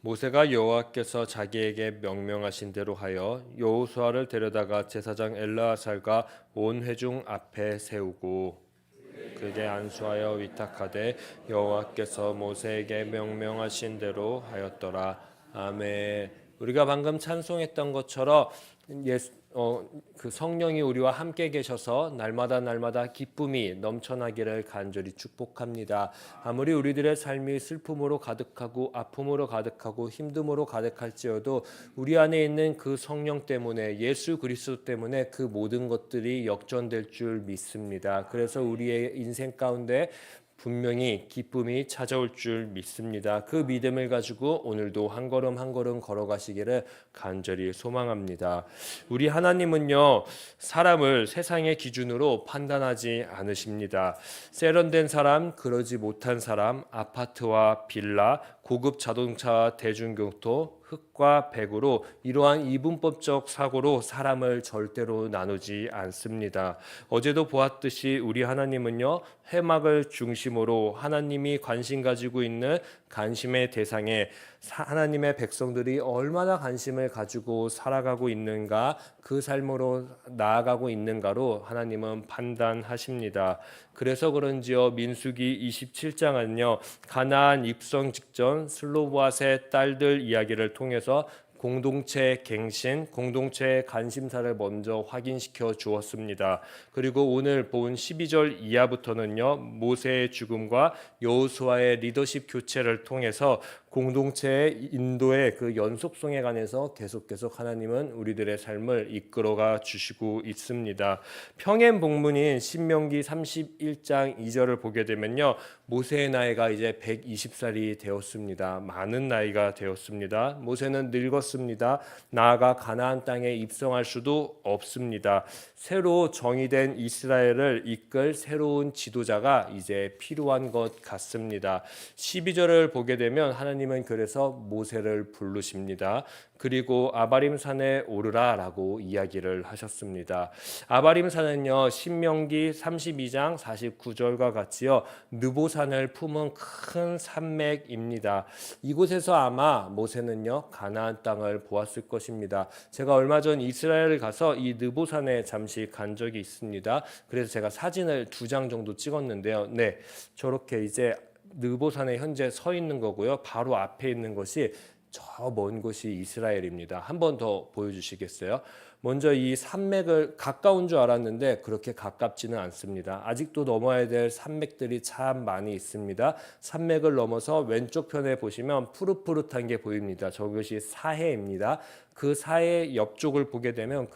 모세가 여호와께서 자기에게 명령하신 대로 하여 여호수아를 데려다가 제사장 엘르아살과 온 회중 앞에 세우고 그에게 안수하여 위탁하되 여호와께서 모세에게 명령하신 대로 하였더라. 아멘. 우리가 방금 찬송했던 것처럼 그 성령이 우리와 함께 계셔서 날마다 기쁨이 넘쳐나기를 간절히 축복합니다. 아무리 우리들의 삶이 슬픔으로 가득하고 아픔으로 가득하고 힘듦으로 가득할지어도 우리 안에 있는 그 성령 때문에, 예수 그리스도 때문에 그 모든 것들이 역전될 줄 믿습니다. 그래서 우리의 인생 가운데 분명히 기쁨이 찾아올 줄 믿습니다. 그 믿음을 가지고 오늘도 한 걸음 한 걸음 걸어가시기를 간절히 소망합니다. 우리 하나님은요, 사람을 세상의 기준으로 판단하지 않으십니다. 세련된 사람, 그러지 못한 사람, 아파트와 빌라, 고급 자동차와 대중교통, 흙과 백으로 이러한 이분법적 사고로 사람을 절대로 나누지 않습니다. 어제도 보았듯이 우리 하나님은요, 회막을 중심으로 하나님이 관심 가지고 있는 관심의 대상에 하나님의 백성들이 얼마나 관심을 가지고 살아가고 있는가, 그 삶으로 나아가고 있는가로 하나님은 판단하십니다. 그래서 그런지요, 민수기 27장은요 가나안 입성 직전 슬로보앗의 딸들 이야기를 통해서 공동체 갱신, 공동체의 관심사를 먼저 확인시켜 주었습니다. 그리고 오늘 본 12절 이하부터는요, 모세의 죽음과 여호수아의 리더십 교체를 통해서 공동체의 인도의 그 연속성에 관해서 계속 하나님은 우리들의 삶을 이끌어가 주시고 있습니다. 평행 본문인 신명기 31장 2절을 보게 되면요, 모세의 나이가 이제 120살이 되었습니다. 많은 나이가 되었습니다. 모세는 늙었습니다. 나아가 가나안 땅에 입성할 수도 없습니다. 새로 정의된 이스라엘을 이끌 새로운 지도자가 이제 필요한 것 같습니다. 12절을 보게 되면 하나님은 그래서 모세를 부르십니다. 그리고 아바림 산에 오르라라고 이야기를 하셨습니다. 아바림 산은요, 신명기 32장 49절과 같이요, 느보산을 품은 큰 산맥입니다. 이곳에서 아마 모세는요, 가나안 땅을 보았을 것입니다. 제가 얼마 전 이스라엘을 가서 이 느보산에 잠시 간 적이 있습니다. 그래서 제가 사진을 2장 정도 찍었는데요. 네, 저렇게 이제 느보산에 현재 서 있는 거고요. 바로 앞에 있는 것이 저 먼 곳이 이스라엘입니다. 한 번 더 보여주시겠어요? 먼저 이 산맥을 가까운 줄 알았는데 그렇게 가깝지는 않습니다. 아직도 넘어야 될 산맥들이 참 많이 있습니다. 산맥을 넘어서 왼쪽 편에 보시면 푸릇푸릇한 게 보입니다. 저것이 사해입니다. 그 사해 옆쪽을 보게 되면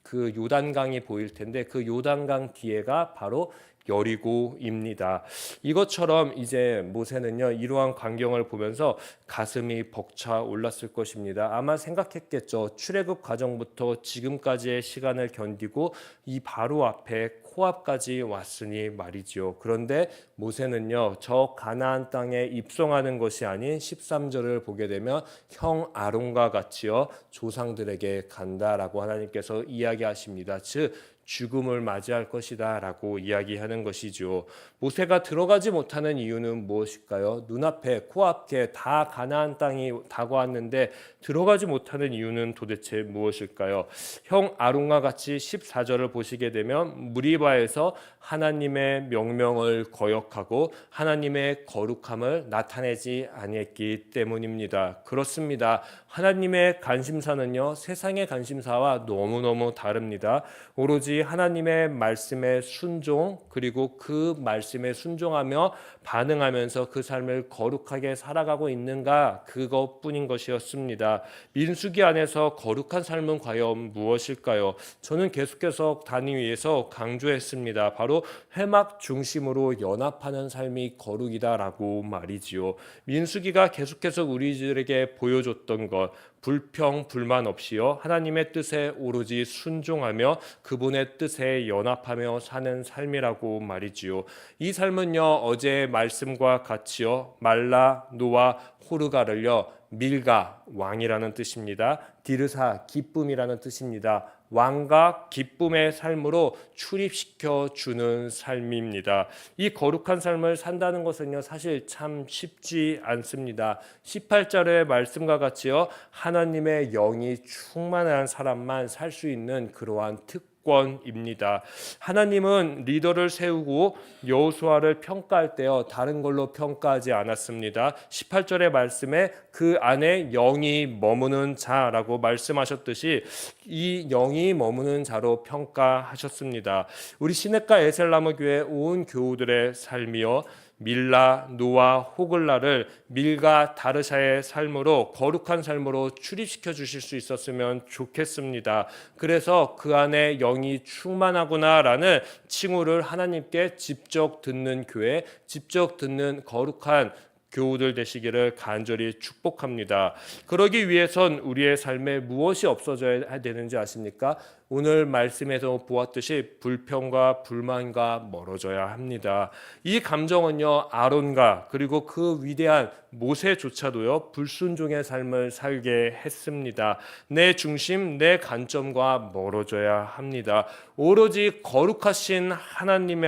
그 요단강이 보일 텐데 그 요단강 뒤에가 바로 여리고입니다. 이것처럼 이제 모세는요, 이러한 광경을 보면서 가슴이 벅차 올랐을 것입니다. 아마 생각했겠죠. 출애굽 과정부터 지금까지의 시간을 견디고 이 바로 앞에 코앞까지 왔으니 말이지요. 그런데 모세는요, 저 가나안 땅에 입성하는 것이 아닌 13절을 보게 되면 형 아론과 같이요, 조상들에게 간다라고 하나님께서 이야기하십니다. 즉 죽음을 맞이할 것이다 라고 이야기하는 것이죠. 모세가 들어가지 못하는 이유는 무엇일까요? 눈앞에 코앞에 다 가나안 땅이 다가왔는데 들어가지 못하는 이유는 도대체 무엇일까요? 형 아론과 같이 14절을 보시게 되면 무리바에서 하나님의 명령을 거역하고 하나님의 거룩함을 나타내지 아니했기 때문입니다. 그렇습니다. 하나님의 관심사는요, 세상의 관심사와 너무너무 다릅니다. 오로지 하나님의 말씀에 순종, 그리고 그 말씀에 순종하며 반응하면서 그 삶을 거룩하게 살아가고 있는가, 그것뿐인 것이었습니다. 민수기 안에서 거룩한 삶은 과연 무엇일까요? 저는 계속해서 단위에서 강조했습니다. 바로 회막 중심으로 연합하는 삶이 거룩이다라고 말이지요. 민수기가 계속해서 우리들에게 보여줬던 것, 불평 불만 없이요, 하나님의 뜻에 오로지 순종하며 그분의 뜻에 연합하며 사는 삶이라고 말이지요. 이 삶은요, 어제의 말씀과 같이요, 말라 노아 호르가를요 밀가 왕이라는 뜻입니다. 디르사 기쁨이라는 뜻입니다. 왕과 기쁨의 삶으로 출입시켜 주는 삶입니다. 이 거룩한 삶을 산다는 것은요, 사실 참 쉽지 않습니다. 18절의 말씀과 같이요, 하나님의 영이 충만한 사람만 살 수 있는 그러한 특권입니다. 하나님은 리더를 세우고 여호수아를 평가할 때요, 다른 걸로 평가하지 않았습니다. 18절의 말씀에 그 안에 영이 머무는 자라고 말씀하셨듯이 이 영이 머무는 자로 평가하셨습니다. 우리 시냇가 에셀나무 교회 온 교우들의 삶이요, 밀라, 노아, 호글라를 밀과 다르샤의 삶으로, 거룩한 삶으로 출입시켜 주실 수 있었으면 좋겠습니다. 그래서 그 안에 영이 충만하구나라는 칭호를 하나님께 직접 듣는 교회, 직접 듣는 거룩한 교우들 되시기를 간절히 축복합니다. 그러기 위해선 우리의 삶에 무엇이 없어져야 되는지 아십니까? 오늘 말씀에서 보았듯이 불평과 불만과 멀어져야 합니다. 이 감정은요, 아론과 그리고 그 위대한 모세조차도요, 불순종의 삶을 살게 했습니다. 내 중심, 내 관점과 멀어져야 합니다. 오로지 거룩하신 하나님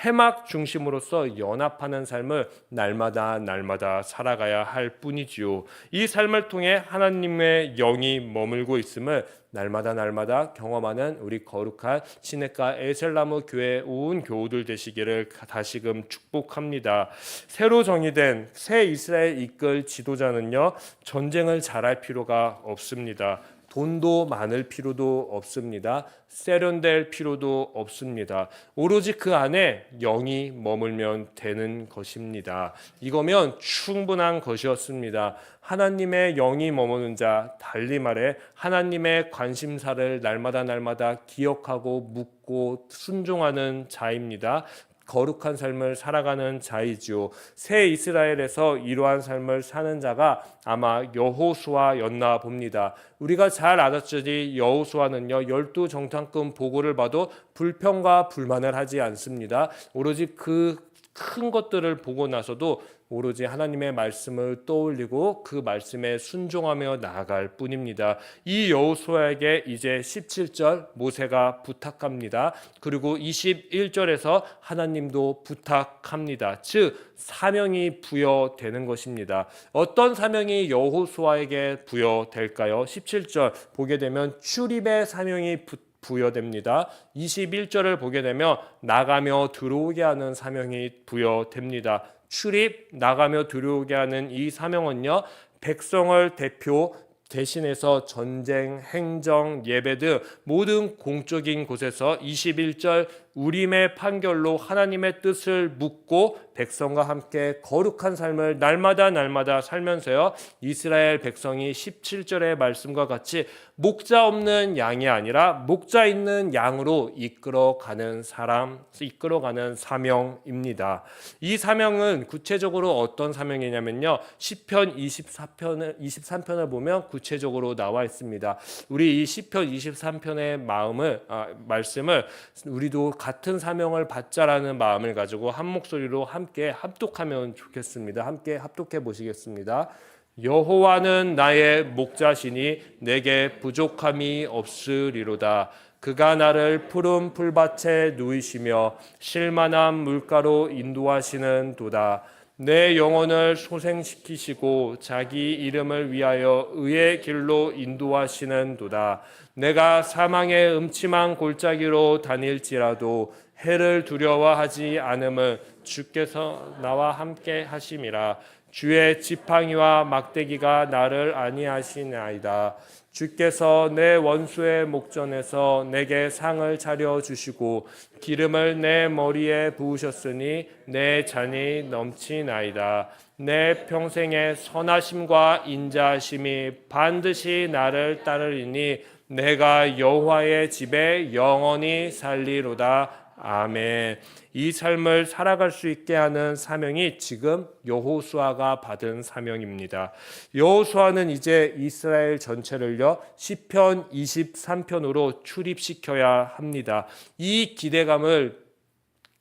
해막 중심으로서 연합하는 삶을 날마다 살아가야 할 뿐이지요. 이 삶을 통해 하나님의 영이 머물고 있음을 날마다 경험하는 우리 거룩한 시냇가 에셀나무 교회 온 교우들 되시기를 다시금 축복합니다. 새로 정의된 새 이스라엘 이끌 지도자는요, 전쟁을 잘할 필요가 없습니다. 돈도 많을 필요도 없습니다. 세련될 필요도 없습니다. 오로지 그 안에 영이 머물면 되는 것입니다. 이거면 충분한 것이었습니다. 하나님의 영이 머무는 자, 달리 말해 하나님의 관심사를 날마다 기억하고 묻고 순종하는 자입니다. 거룩한 삶을 살아가는 자이지요. 새 이스라엘에서 이러한 삶을 사는 자가 아마 여호수아였나 봅니다. 우리가 잘 알았듯이 여호수아는요, 12정탐꾼 보고를 봐도 불평과 불만을 하지 않습니다. 오로지 그 큰 것들을 보고 나서도 오로지 하나님의 말씀을 떠올리고 그 말씀에 순종하며 나아갈 뿐입니다. 이 여호수아에게 이제 17절 모세가 부탁합니다. 그리고 21절에서 하나님도 부탁합니다. 즉 사명이 부여되는 것입니다. 어떤 사명이 여호수아에게 부여될까요? 17절 보게 되면 출입의 사명이 부여됩니다. 21절을 보게 되면 나가며 들어오게 하는 사명이 부여됩니다. 출입, 나가며 들어오게 하는 이 사명은요, 백성을 대신해서 전쟁, 행정, 예배 등 모든 공적인 곳에서 21절 우림의 판결로 하나님의 뜻을 묻고 백성과 함께 거룩한 삶을 날마다 살면서요, 이스라엘 백성이 17절의 말씀과 같이 목자 없는 양이 아니라 목자 있는 양으로 이끌어가는 사명입니다. 이 사명은 구체적으로 어떤 사명이냐면요, 시편 23편을 보면 구체적으로 나와 있습니다. 우리 이 시편 23편의 말씀을 우리도 같은 사명을 받자라는 마음을 가지고 한 목소리로 함께 합독하면 좋겠습니다. 함께 합독해 보시겠습니다. 여호와는 나의 목자시니 내게 부족함이 없으리로다. 그가 나를 푸른 풀밭에 누이시며 쉴만한 물가로 인도하시는 도다. 내 영혼을 소생시키시고 자기 이름을 위하여 의의 길로 인도하시는 도다. 내가 사망의 음침한 골짜기로 다닐지라도 해를 두려워하지 않음을 주께서 나와 함께 하심이라. 주의 지팡이와 막대기가 나를 안위하시나이다. 주께서 내 원수의 목전에서 내게 상을 차려 주시고 기름을 내 머리에 부으셨으니 내 잔이 넘치나이다. 내 평생의 선하심과 인자하심이 반드시 나를 따르리니 내가 여호와의 집에 영원히 살리로다. 아멘. 이 삶을 살아갈 수 있게 하는 사명이 지금 여호수아가 받은 사명입니다. 여호수아는 이제 이스라엘 전체를요, 시편 23편으로 출입시켜야 합니다. 이 기대감을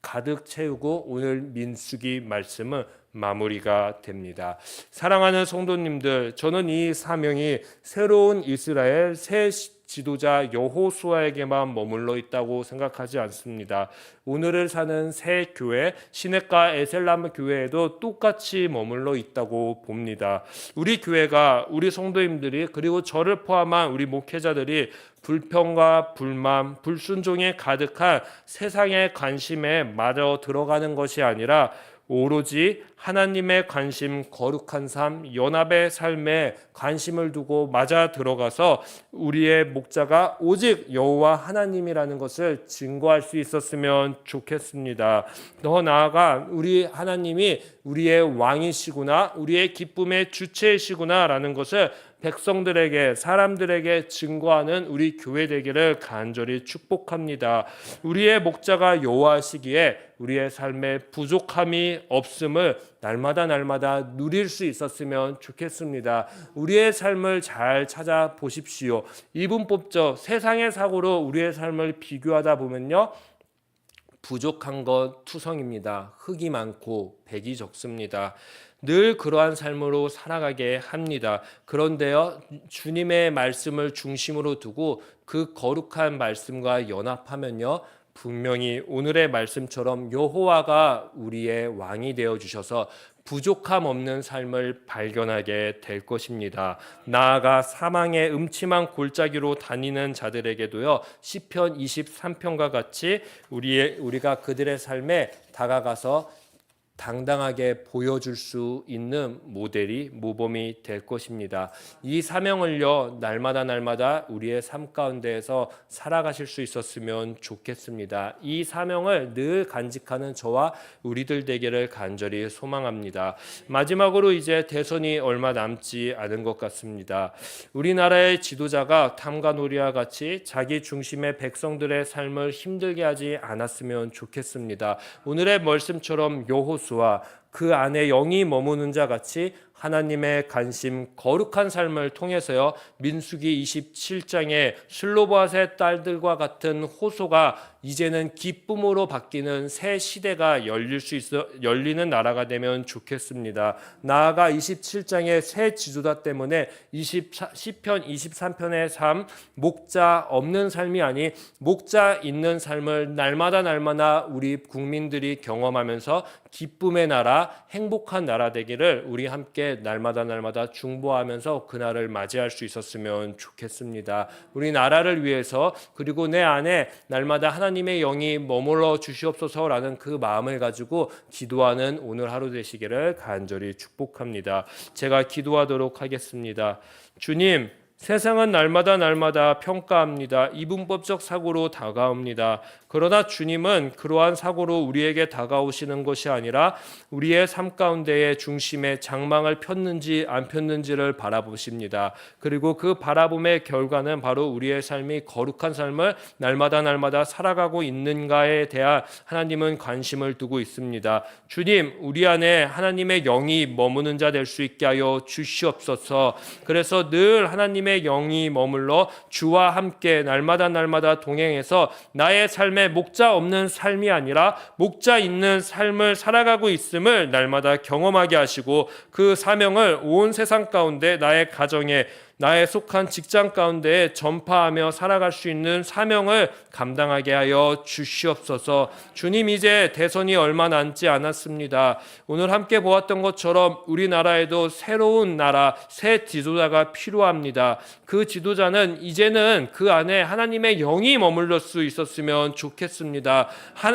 가득 채우고 오늘 민수기 말씀은 마무리가 됩니다. 사랑하는 성도님들, 저는 이 사명이 새로운 이스라엘 새 지도자 여호수아에게만 머물러 있다고 생각하지 않습니다. 오늘을 사는 새 교회 시내가 에셀람 교회에도 똑같이 머물러 있다고 봅니다. 우리 교회가, 우리 성도님들이, 그리고 저를 포함한 우리 목회자들이 불평과 불만, 불순종에 가득한 세상의 관심에 마저 들어가는 것이 아니라 오로지 하나님의 관심, 거룩한 삶, 연합의 삶에 관심을 두고 맞아 들어가서 우리의 목자가 오직 여호와 하나님이라는 것을 증거할 수 있었으면 좋겠습니다. 더 나아가 우리 하나님이 우리의 왕이시구나, 우리의 기쁨의 주체이시구나 라는 것을 백성들에게, 사람들에게 증거하는 우리 교회 되기를 간절히 축복합니다. 우리의 목자가 여호와시기에 우리의 삶에 부족함이 없음을 날마다 누릴 수 있었으면 좋겠습니다. 우리의 삶을 잘 찾아보십시오. 이분법적 세상의 사고로 우리의 삶을 비교하다 보면요, 부족한 건 투성입니다. 흙이 많고 백이 적습니다. 늘 그러한 삶으로 살아가게 합니다. 그런데요, 주님의 말씀을 중심으로 두고 그 거룩한 말씀과 연합하면요, 분명히 오늘의 말씀처럼 여호와가 우리의 왕이 되어 주셔서 부족함 없는 삶을 발견하게 될 것입니다. 나아가 사망의 음침한 골짜기로 다니는 자들에게도요, 시편 23편과 같이 우리가 그들의 삶에 다가가서 당당하게 보여줄 수 있는 모델이, 모범이 될 것입니다. 이 사명을요, 날마다 우리의 삶 가운데에서 살아가실 수 있었으면 좋겠습니다. 이 사명을 늘 간직하는 저와 우리들 되기를 간절히 소망합니다. 마지막으로 이제 대선이 얼마 남지 않은 것 같습니다. 우리나라의 지도자가 탐관오리와 같이 자기 중심의 백성들의 삶을 힘들게 하지 않았으면 좋겠습니다. 오늘의 말씀처럼 여호수아 그 안에 영이 머무는 자 같이 하나님의 관심, 거룩한 삶을 통해서요, 민수기 27장의 슬로바앗의 딸들과 같은 호소가 이제는 기쁨으로 바뀌는 새 시대가 열리는 나라가 되면 좋겠습니다. 나아가 27장의 새 지도자 때문에 시편 23편의 삶, 목자 없는 삶이 아닌 목자 있는 삶을 날마다 우리 국민들이 경험하면서 기쁨의 나라, 행복한 나라 되기를 우리 함께 날마다 중보하면서 그날을 맞이할 수 있었으면 좋겠습니다. 우리 나라를 위해서, 그리고 내 안에 날마다 하나님의 영이 머물러 주시옵소서라는 그 마음을 가지고 기도하는 오늘 하루 되시기를 간절히 축복합니다. 제가 기도하도록 하겠습니다. 주님, 세상은 날마다 평가합니다. 이분법적 사고로 다가옵니다. 그러나 주님은 그러한 사고로 우리에게 다가오시는 것이 아니라 우리의 삶 가운데의 중심에 장망을 폈는지 안 폈는지를 바라보십니다. 그리고 그 바라봄의 결과는 바로 우리의 삶이 거룩한 삶을 날마다 살아가고 있는가에 대한 하나님은 관심을 두고 있습니다. 주님, 우리 안에 하나님의 영이 머무는 자 될 수 있게 하여 주시옵소서. 그래서 늘 하나님의 영이 머물러 주와 함께 날마다 동행해서 나의 삶에 목자 없는 삶이 아니라 목자 있는 삶을 살아가고 있음을 날마다 경험하게 하시고, 그 사명을 온 세상 가운데, 나의 가정에, 나의 속한 직장 가운데 전파하며 살아갈 수 있는 사명을 감당하게 하여 주시옵소서. 주님, 이제 대선이 얼마 남지 않았습니다. 오늘 함께 보았던 것처럼 우리나라에도 새로운 나라, 새 지도자가 필요합니다. 그 지도자는 이제는 그 안에 하나님의 영이 머물러 수 있었으면 좋겠습니다.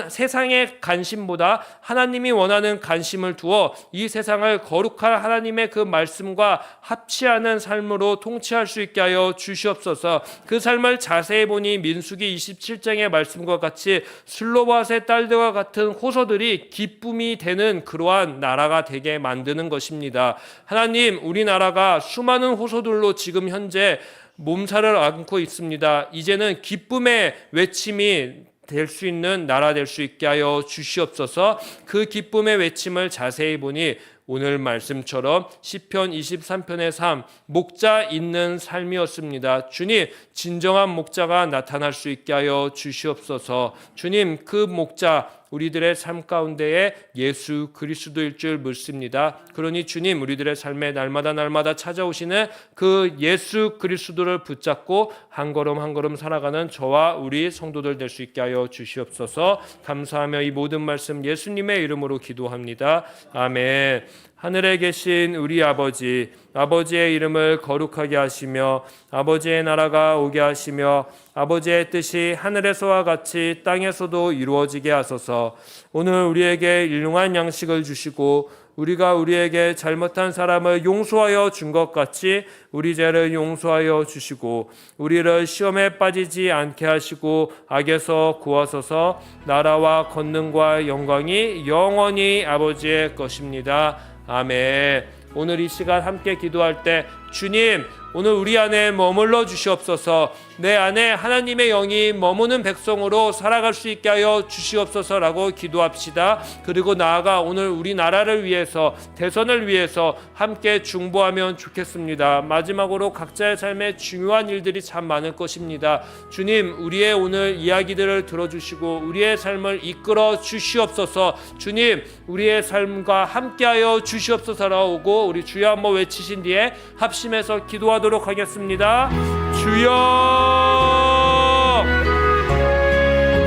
세상의 관심보다 하나님이 원하는 관심을 두어 이 세상을 거룩한 하나님의 그 말씀과 합치하는 삶으로 통치할 수 있게 하여 주시옵소서. 그 삶을 자세히 보니 민수기 27장의 말씀과 같이 슬로바앗의 딸들과 같은 호소들이 기쁨이 되는 그러한 나라가 되게 만드는 것입니다. 하나님, 우리나라가 수많은 호소들로 지금 현재 몸살을 앓고 있습니다. 이제는 기쁨의 외침이 될 수 있는 나라 될 수 있게 하여 주시옵소서. 그 기쁨의 외침을 자세히 보니 오늘 말씀처럼 시편 23편의 삶, 목자 있는 삶이었습니다. 주님, 진정한 목자가 나타날 수 있게 하여 주시옵소서. 주님, 그 목자, 우리들의 삶 가운데에 예수 그리스도일 줄 믿습니다. 그러니 주님, 우리들의 삶에 날마다 찾아오시는 그 예수 그리스도를 붙잡고 한 걸음 한 걸음 살아가는 저와 우리 성도들 될 수 있게 하여 주시옵소서. 감사하며 이 모든 말씀 예수님의 이름으로 기도합니다. 아멘. 하늘에 계신 우리 아버지, 아버지의 이름을 거룩하게 하시며 아버지의 나라가 오게 하시며 아버지의 뜻이 하늘에서와 같이 땅에서도 이루어지게 하소서. 오늘 우리에게 일용할 양식을 주시고 우리가 우리에게 잘못한 사람을 용서하여 준 것 같이 우리 죄를 용서하여 주시고 우리를 시험에 빠지지 않게 하시고 악에서 구하소서. 나라와 권능과 영광이 영원히 아버지의 것입니다. 아멘. 오늘 이 시간 함께 기도할 때 주님, 오늘 우리 안에 머물러 주시옵소서. 내 안에 하나님의 영이 머무는 백성으로 살아갈 수 있게 하여 주시옵소서라고 기도합시다. 그리고 나아가 오늘 우리나라를 위해서, 대선을 위해서 함께 중보하면 좋겠습니다. 마지막으로 각자의 삶에 중요한 일들이 참 많을 것입니다. 주님, 우리의 오늘 이야기들을 들어주시고 우리의 삶을 이끌어 주시옵소서. 주님, 우리의 삶과 함께하여 주시옵소서라고 우리 주여 한번 외치신 뒤에 합심해서 기도하도록 하겠습니다. 주여,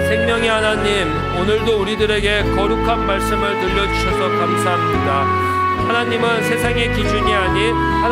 생명의 하나님, 오늘도 우리들에게 거룩한 말씀을 들려주셔서 감사합니다. 하나님은 세상의 기준이 아닌 하나님